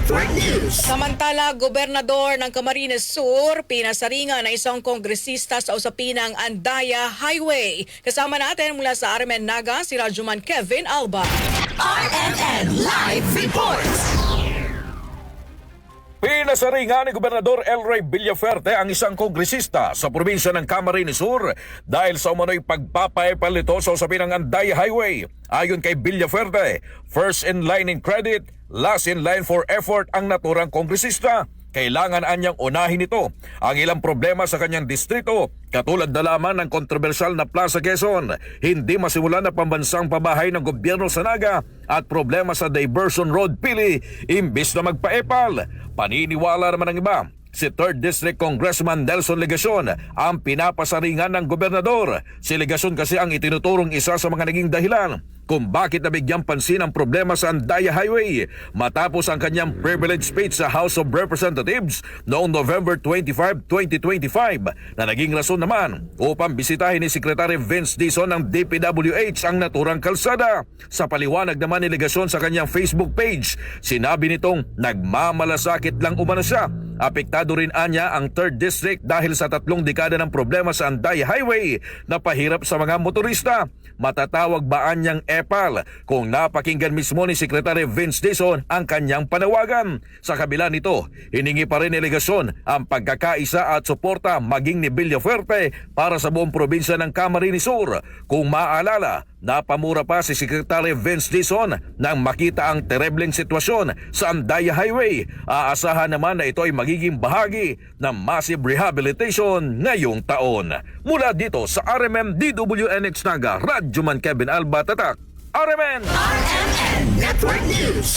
Network News. Samantala, Gobernador ng Camarines Sur, pinasaringan na isang kongresista sa usapinang Andaya Highway. Kasama natin mula sa RMN Naga, si Rajuman Kevin Alba. RMN Live Reports. Pinasaringan ni Gobernador Elroy Villaferte ang isang kongresista sa probinsya ng Camarines Sur dahil sa umano'y pagpapaepal nito sa usapin ng Andaya Highway. Ayon kay Villaferte, first in line in credit, last in line for effort ang naturang kongresista. Kailangan anyang unahin ito ang ilang problema sa kanyang distrito, katulad na lamang ng kontrobersyal na Plaza Quezon, hindi masimulan na pambansang pabahay ng gobyerno sa Naga at problema sa Diversion Road Pili imbis na magpaepal. Paniniwala naman ng iba, si 3rd District Congressman Nelson Legacion ang pinapasaringan ng gobernador. Si Legacion kasi ang itinuturong isa sa mga naging dahilan kung bakit nabigyang pansin ang problema sa Andaya Highway matapos ang kanyang privilege speech sa House of Representatives noong November 25, 2025 na naging rason naman upang bisitahin ni Secretary Vince Dizon ng DPWH ang naturang kalsada. Sa paliwanag naman ni Legacion sa kanyang Facebook page, sinabi nitong nagmamalasakit lang umano siya. Apektado rin anya ang 3rd District dahil sa 3 dekada ng problema sa Andaya Highway na pahirap sa mga motorista. Matatawag ba anyang epal kung napakinggan mismo ni Secretary Vince Dizon ang kanyang panawagan? Sa kabila nito, hiningi pa rin ni Legacion ang pagkakaisa at suporta maging ni Villaferte para sa buong probinsya ng Camarines Sur. Kung maaalala, napamura pa si Secretary Vince Dizon nang makita ang terebleng sitwasyon sa Andaya Highway. Aasahan naman na ito ay magiging bahagi ng massive rehabilitation ngayong taon. Mula dito sa RMN DWNX Naga, Rajuman Kevin Alba, Tatak, RMN RMN Network News.